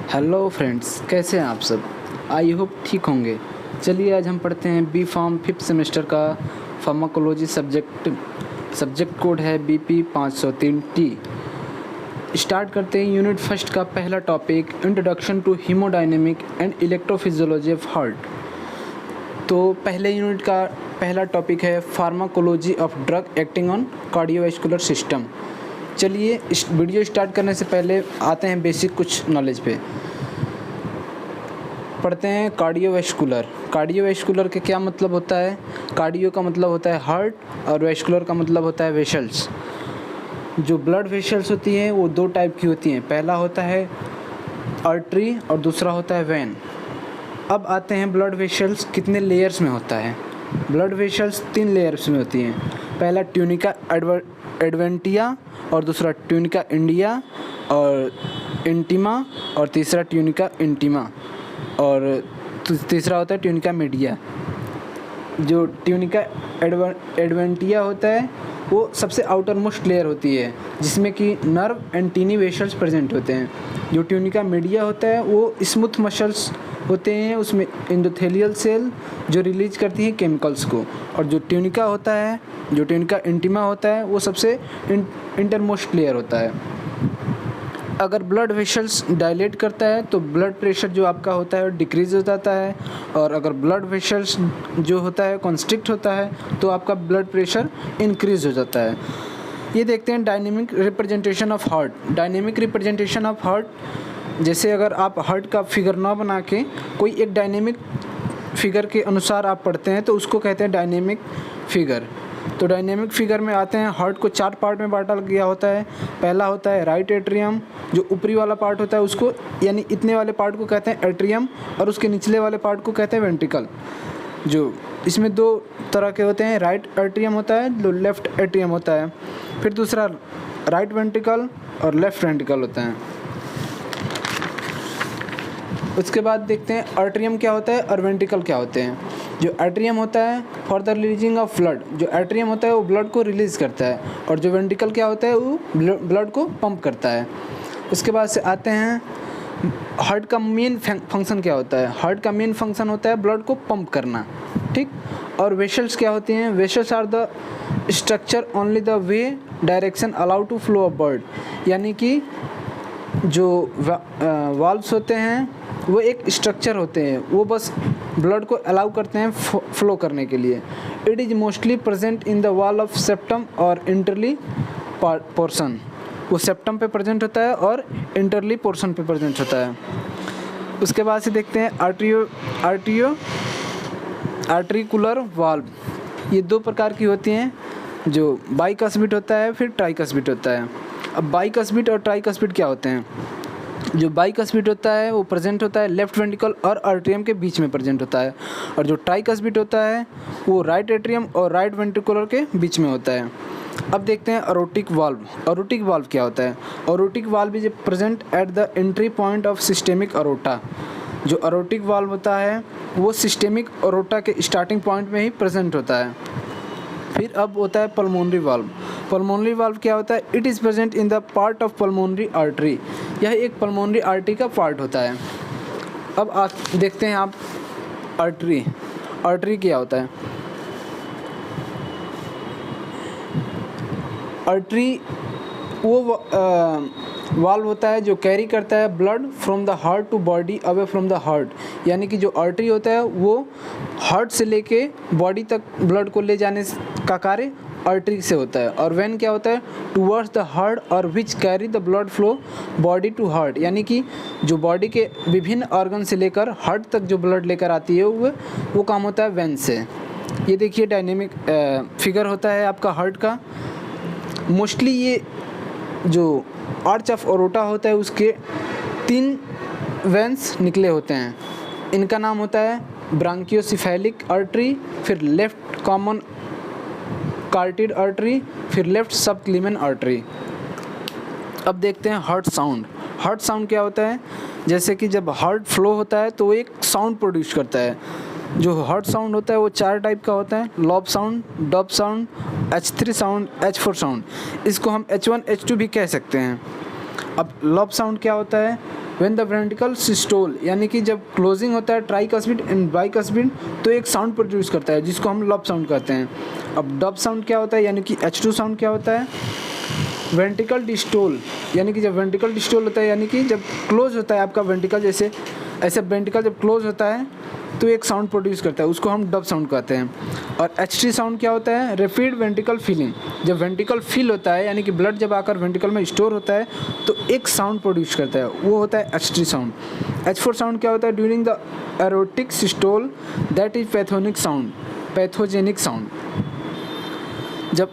Hello friends, कैसे हैं आप सब। आई होप ठीक होंगे। चलिए आज हम पढ़ते हैं बी फार्म 5th सेमेस्टर का फार्माकोलॉजी सब्जेक्ट कोड है BP 503T। स्टार्ट करते हैं यूनिट फर्स्ट का पहला topic, introduction to haemodynamic and electrophysiology of heart. तो पहले यूनिट का पहला टॉपिक है pharmacology of drug acting on cardiovascular system. चलिए इस वीडियो स्टार्ट करने से पहले आते हैं बेसिक कुछ नॉलेज पे। पढ़ते हैं कार्डियोवैस्कुलर के क्या मतलब होता है। कार्डियो का मतलब होता है हार्ट और वैस्कुलर का मतलब होता है वेसल्स। जो ब्लड वेसल्स होती हैं वो दो टाइप की होती हैं, पहला होता है आर्टरी और दूसरा होता है वेन। अब आते हैं ब्लड वेसल्स कितने लेयर्स में होता है। ब्लड वेसल्स 3 लेयर्स में होती हैं, पहला ट्यूनिका एडवेंटिया और दूसरा ट्यूनिका इंडिया और इंटीमा और तीसरा ट्यूनिका इंटीमा और तीसरा होता है ट्यूनिका मीडिया। जो ट्यूनिका एडवेंटिया होता है वो सबसे आउटर मोस्ट लेयर होती है जिसमें कि nerve and tiny vessels present होते हैं। जो ट्यूनिका मीडिया होता है वो स्मूथ मसल्स होते हैं, उसमें एंडोथेलियल सेल जो रिलीज करती हैं केमिकल्स को। और जो ट्यूनिका इंटीमा होता है वो सबसे इंटरमोस्ट लेयर होता है। अगर ब्लड वेसल्स डायलेट करता है तो ब्लड प्रेशर जो आपका होता है डिक्रीज हो जाता है, और अगर ब्लड वेसल्स जो होता है कॉन्स्ट्रिक्ट होता है तो आपका ब्लड प्रेशर इंक्रीज हो जाता है। ये देखते हैं dynamic representation of heart. Dynamic representation of heart, जैसे अगर आप हार्ट का फिगर ना बना के कोई एक डायनेमिक फिगर के अनुसार आप पढ़ते हैं तो उसको कहते हैं डायनेमिक फिगर। तो डायनेमिक फिगर में आते हैं, हार्ट को 4 पार्ट में बांटा गया होता है। पहला होता है राइट एट्रियम, जो ऊपरी वाला पार्ट होता है उसको यानी इतने वाले पार्ट को कहते हैं एट्रियम, और उसके निचले वाले पार्ट को कहते हैं वेंट्रिकल। जो इसमें 2 तरह के होते हैं, राइट एट्रियम होता है, जो लेफ्ट एट्रियम होता है। फिर दूसरा राइट वेंट्रिकल और लेफ्ट वेंट्रिकल होता है। उसके बाद देखते हैं आर्टरियम क्या होता है और वेंट्रिकल क्या होते हैं। जो आर्टरियम होता है for the releasing of blood, जो आर्टरियम होता है वो ब्लड को रिलीज करता है, और जो वेंट्रिकल क्या होता है वो ब्लड को पंप करता है। उसके बाद से आते हैं हार्ट का मेन फंक्शन क्या होता है। हार्ट का मेन फंक्शन होता है ब्लड को पंप करना, ठीक। और वेसल्स क्या होती हैं। Vessels are the structure only the way direction allow to flow of blood, यानी कि जो वाल्व्स होते हैं वो एक स्ट्रक्चर होते हैं, वो बस ब्लड को अलाउ करते हैं फ्लो करने के लिए। It is mostly present in the wall of septum और इंटरली पोर्शन। वो सेप्टम पे प्रेजेंट होता है और इंटरली पोर्शन पे प्रेजेंट होता है। उसके बाद से देखते हैं आर्ट्रिकुलर वाल्व। ये 2 प्रकार की होती हैं, जो बाइकस्पिड होता है फिर ट्राइकस्पिड होता है। अब बाइकस्पिड और ट्राइकस्पिड क्या होते हैं। जो बाइकस्पिड होता है वो प्रेजेंट होता है लेफ्ट वेंट्रिकल और आर्टरियम के बीच में प्रेजेंट होता है, और जो ट्राइकस्पिड होता है वो राइट एट्रियम और राइट वेंट्रिकुलर के बीच में होता है। अब देखते हैं अरोटिक वाल्व। अरोटिक वाल्व क्या होता है। Aortic valve is present at the entry point of systemic aorta. जो अरोटिक वाल्व होता है वो सिस्टेमिक अरोटा के स्टार्टिंग पॉइंट में ही प्रेजेंट होता है। फिर अब होता है पल्मोनरी वाल्व। पल्मोनरी वाल्व क्या होता है। It is present in the part of pulmonary artery. यह एक पल्मोनरी आर्टरी का पार्ट होता है। अब देखते हैं आप आर्टरी। आर्टरी क्या होता है। आर्टरी वो वाल्व होता है जो कैरी करता है blood from the heart to body away from the heart, यानी कि जो आर्टरी होता है वो हार्ट से लेके बॉडी तक ब्लड को ले जाने का कार्य आर्टरी से होता है। और वेन क्या होता है टूवर्ड्स द हार्ट और which carry the blood flow body to heart, यानी कि जो बॉडी के विभिन्न ऑर्गन से लेकर हार्ट तक जो ब्लड लेकर आती है वो काम होता है वेन से। ये देखिए डायनेमिक फिगर होता है आपका हार्ट का। मोस्टली ये जो आर्च ऑफ ओरोटा होता है उसके 3 वेंस निकले होते हैं। इनका नाम होता है ब्रांकियोसिफेलिक आर्टरी, फिर लेफ्ट कॉमन कार्टिड आर्टरी, फिर लेफ्ट सबक्लीमेन आर्टरी। अब देखते हैं हार्ट साउंड। हार्ट साउंड क्या होता है। जैसे कि जब हार्ट फ्लो होता है तो वो एक साउंड प्रोड्यूस करता है। जो हार्ट साउंड होता है वो 4 टाइप का होता है, lobe sound, dub sound, H3 sound, H4 sound. इसको हम H1 H2 भी कह सकते हैं। अब लॉब साउंड क्या होता है। व्हेन द वेंट्रिकल सिस्टोल यानी कि जब क्लोजिंग होता है ट्राइकस्पिड एंड बाइकस्पिड तो एक साउंड प्रोड्यूस करता है जिसको हम लब साउंड कहते हैं। अब डब साउंड क्या होता है यानी कि H2 साउंड क्या होता है? वेंट्रिकल डिस्टोल यानी कि जब वेंट्रिकल डिस्टोल होता है यानी कि जब क्लोज होता है आपका वेंट्रिकल, जैसे ऐसे वेंट्रिकल जब क्लोज होता है तो एक साउंड प्रोड्यूस करता है, उसको हम डब साउंड कहते हैं। और H3 साउंड क्या होता है? रैपिड वेंट्रिकल फिलिंग, जब वेंट्रिकल फिल होता है यानी कि ब्लड जब आकर वेंट्रिकल में स्टोर होता है तो एक साउंड प्रोड्यूस करता है, वो होता है H3 साउंड। H4 साउंड क्या होता है? During the aortic systole that is pathonic sound, pathogenic sound. जब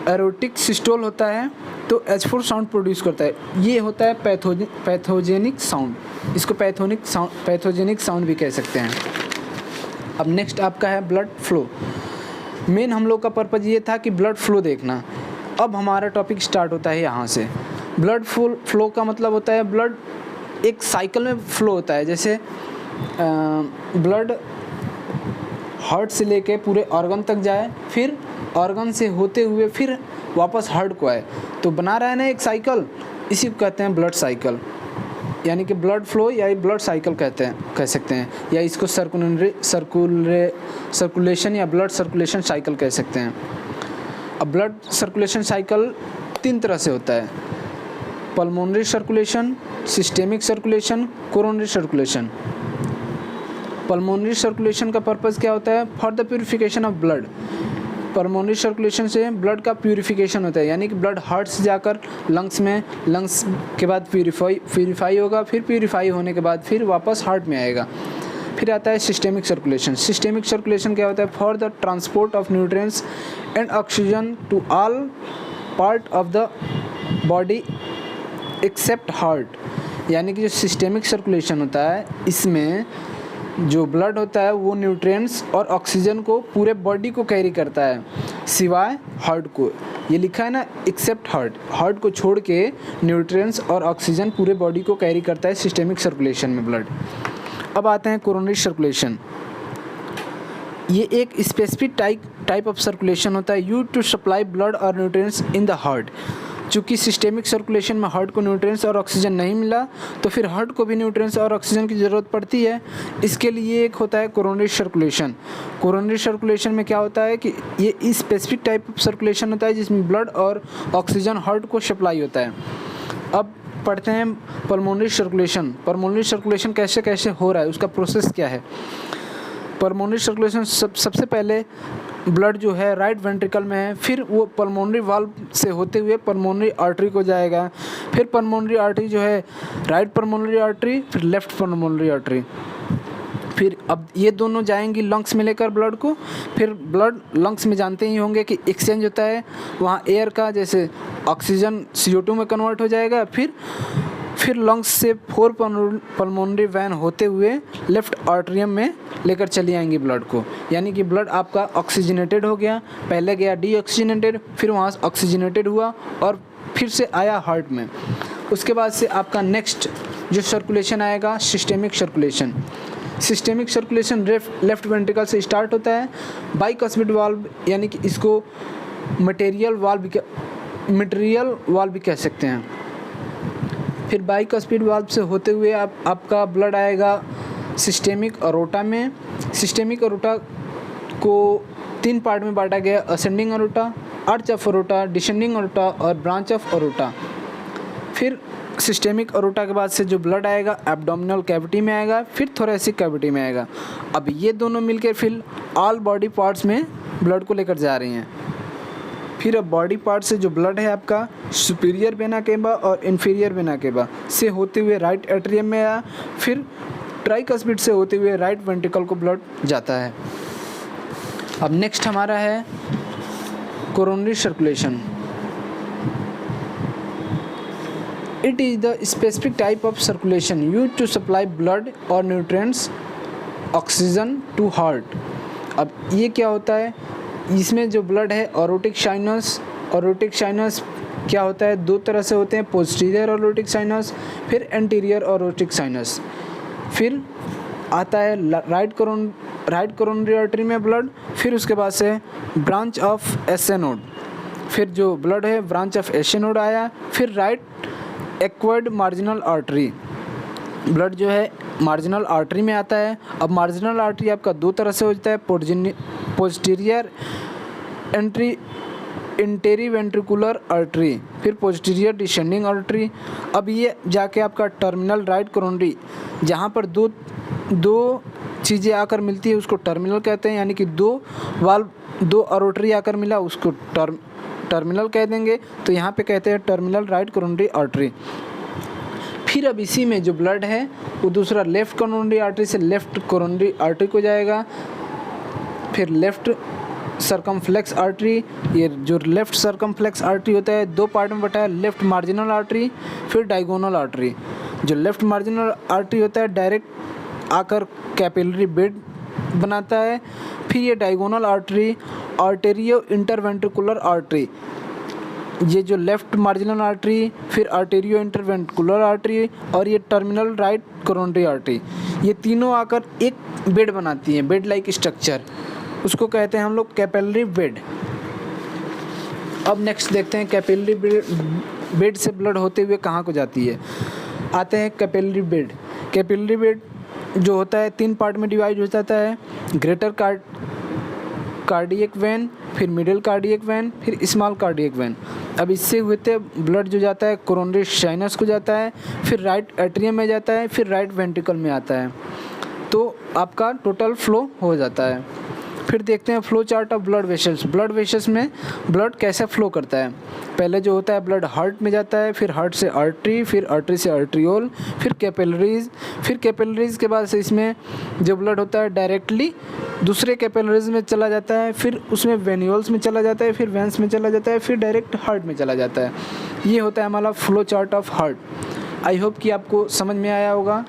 एरोटिक सिस्टोल होता है तो H4 साउंड प्रोड्यूस करता है, ये होता है पैथोजेनिक साउंड, इसको पैथोजेनिक साउंड भी कह सकते हैं। अब नेक्स्ट आपका है ब्लड फ्लो। मेन हम लोग का पर्पज़ ये था कि ब्लड फ्लो देखना। अब हमारा टॉपिक स्टार्ट होता है यहाँ से। ब्लड फ्लो का मतलब होता है ब्लड एक साइकिल में फ्लो होता है, जैसे ब्लड हार्ट से लेके पूरे ऑर्गन तक जाए, फिर ऑर्गन से होते हुए फिर वापस हार्ट को आए, तो बना रहा है ना एक साइकिल, इसी को कहते हैं ब्लड साइकिल, यानी कि ब्लड फ्लो या ब्लड साइकिल कह सकते हैं, या इसको सर्कुलेशन या ब्लड सर्कुलेशन साइकिल कह सकते हैं। अब ब्लड सर्कुलेशन साइकिल 3 तरह से होता है: pulmonary circulation, systemic circulation, coronary circulation. Pulmonary circulation का पर्पज़ क्या होता है? For the purification of blood. Pulmonary circulation से ब्लड का प्यूरिफिकेशन होता है, यानी कि ब्लड हार्ट से जाकर लंग्स में, लंग्स के बाद प्यूरिफाई होगा, फिर प्यूरिफाई होने के बाद फिर वापस हार्ट में आएगा। फिर आता है सिस्टेमिक सर्कुलेशन। सिस्टेमिक सर्कुलेशन क्या होता है? For the transport of nutrients and oxygen to all part of the body except heart. यानी कि जो सिस्टेमिक सर्कुलेशन होता है, इसमें जो ब्लड होता है वो न्यूट्रिएंट्स और ऑक्सीजन को पूरे बॉडी को कैरी करता है, सिवाय हार्ट को। ये लिखा है ना, एक्सेप्ट हार्ट, हार्ट को छोड़ के न्यूट्रिएंट्स और ऑक्सीजन पूरे बॉडी को कैरी करता है सिस्टेमिक सर्कुलेशन में ब्लड। अब आते हैं कोरोनरी सर्कुलेशन। ये एक स्पेसिफिक टाइप ऑफ सर्कुलेशन होता है यूज्ड टू सप्लाई ब्लड और न्यूट्रिएंट्स इन द हार्ट। चूँकि सिस्टेमिक सर्कुलेशन में हार्ट को न्यूट्रिएंट्स और ऑक्सीजन नहीं मिला, तो फिर हार्ट को भी न्यूट्रिएंट्स और ऑक्सीजन की ज़रूरत पड़ती है। इसके लिए एक होता है कोरोनरी सर्कुलेशन। कोरोनरी सर्कुलेशन में क्या होता है कि ये स्पेसिफिक टाइप ऑफ सर्कुलेशन होता है जिसमें ब्लड और ऑक्सीजन हार्ट को सप्लाई होता है। अब पढ़ते हैं पल्मोनरी सर्कुलेशन। पल्मोनरी सर्कुलेशन कैसे कैसे हो रहा है, उसका प्रोसेस क्या है। पल्मोनरी सर्कुलेशन सबसे पहले ब्लड जो है राइट वेंट्रिकल में है, फिर वो पल्मोनरी वाल्व से होते हुए पल्मोनरी आर्टरी को जाएगा, फिर पल्मोनरी आर्टरी जो है राइट पल्मोनरी आर्टरी, फिर लेफ्ट पल्मोनरी आर्टरी, फिर अब ये दोनों जाएंगी लंग्स में लेकर ब्लड को। फिर ब्लड लंग्स में जानते ही होंगे कि एक्सचेंज होता है वहाँ एयर का, जैसे ऑक्सीजन CO2 में कन्वर्ट हो जाएगा, फिर लंग्स से 4 पल्मोनरी वैन होते हुए लेफ्ट आर्टरियम में लेकर चली आएंगी ब्लड को। यानी कि ब्लड आपका ऑक्सीजनेटेड हो गया, पहले गया डीऑक्सीजनेटेड, फिर वहाँ से ऑक्सीजनेटेड हुआ और फिर से आया हार्ट में। उसके बाद से आपका नेक्स्ट जो सर्कुलेशन आएगा systemic circulation. Systemic circulation left ventricle से स्टार्ट होता है। बाइकस्पिड वाल्व यानी कि इसको मटेरियल वाल्व भी कह सकते हैं। फिर बाइकस्पिड वाल्व से होते हुए आपका ब्लड आएगा सिस्टेमिक अरोटा में। सिस्टेमिक अरोटा को 3 पार्ट में बांटा गया: ascending aorta, arch of aorta, descending aorta और ब्रांच ऑफ अरोटा। फिर सिस्टेमिक अरोटा के बाद से जो ब्लड आएगा एब्डोमिनल कैविटी में आएगा, फिर थोरेसिक कैविटी में आएगा। अब ये दोनों मिलकर फिर ऑल बॉडी पार्ट्स में ब्लड को लेकर जा रही हैं। फिर अब बॉडी पार्ट से जो ब्लड है आपका सुपीरियर वेना केवा और इन्फीरियर वेना केवा से होते हुए राइट एट्रियम में आया, फिर ट्राइकस्पिड से होते हुए राइट वेंट्रिकल को ब्लड जाता है। अब नेक्स्ट हमारा है coronary circulation. It is the specific type of circulation used to supply blood और न्यूट्रिएंट्स ऑक्सीजन टू हार्ट। अब ये क्या होता है, इसमें जो ब्लड है ऑरोटिक साइनस क्या होता है, 2 तरह से होते हैं: पोस्टीरियर ऑरोटिक साइनस, फिर एंटीरियर ऑरोटिक साइनस। फिर आता है राइट कोरोनरी आर्टरी में ब्लड, फिर उसके बाद से ब्रांच ऑफ एसए नोड, फिर जो ब्लड है ब्रांच ऑफ एसए नोड आया, फिर right acquired marginal artery, blood जो है मार्जिनल आर्टरी में आता है। अब मार्जिनल आर्टरी आपका दो तरह से होता है, पोस्टीरियर इंटेरीवेंट्रिकुलर आर्टरी, फिर पोस्टीरियर डिसेंडिंग आर्टरी। अब ये जाके आपका टर्मिनल राइट कोरोनरी, जहाँ पर दो चीज़ें आकर मिलती है उसको टर्मिनल कहते हैं, यानी कि दो अरोटरी आकर मिला उसको टर्मिनल कह देंगे। तो यहाँ पे कहते हैं टर्मिनल राइट कोरोनरी आर्टरी। फिर अब इसी में जो ब्लड है वो दूसरा लेफ़्ट कोरोनरी आर्टरी से लेफ़्ट कोरोनरी आर्टरी को जाएगा, फिर लेफ़्ट सरकमफ्लेक्स आर्टरी। ये जो लेफ़्ट सरकमफ्लेक्स आर्टरी होता है दो पार्ट में बटा है, लेफ़्ट मार्जिनल आर्टरी फिर डायगोनल आर्टरी। जो लेफ़्ट मार्जिनल आर्टरी होता है डायरेक्ट आकर कैपिलरी बेड बनाता है। फिर ये डायगोनल आर्टरी आर्टेरियो इंटरवेंट्रिकुलर आर्टरी, ये जो लेफ़्ट मार्जिनल आर्टरी फिर आर्टेरियो इंटरवेंट्रिकुलर आर्टरी और ये टर्मिनल राइट कोरोनरी आर्टरी, ये तीनों आकर एक बेड बनाती हैं, बेड लाइक स्ट्रक्चर, उसको कहते हैं हम लोग कैपिलरी बेड। अब नेक्स्ट देखते हैं कैपिलरी बेड से ब्लड होते हुए कहाँ को जाती है। आते हैं कैपिलरी बेड। कैपिलरी बेड जो होता है तीन पार्ट में डिवाइड हो जाता है, ग्रेटर कार्डियक वेन, फिर मिडिल कार्डियक वेन, फिर स्मॉल कार्डियक वेन। अब इससे होते ब्लड जो जाता है कोरोनरी साइनस को जाता है, फिर राइट एट्रियम में जाता है, फिर राइट वेंट्रिकल में आता है। तो आपका टोटल फ्लो हो जाता है। फिर देखते हैं flow chart of blood vessels. Blood vessels में ब्लड कैसे फ्लो करता है। पहले जो होता है ब्लड हार्ट में जाता है, फिर हार्ट से आर्टरी, फिर आर्टरी से आर्ट्रियोल, फिर कैपिलरीज, फिर कैपिलरीज के बाद से इसमें जो ब्लड होता है डायरेक्टली दूसरे कैपिलरीज में चला जाता है, फिर उसमें वेन्यूल्स में चला जाता है, फिर वेंस में चला जाता है, फिर डायरेक्ट हार्ट में चला जाता है। ये होता है हमारा flow chart of heart. I hope कि आपको समझ में आया होगा।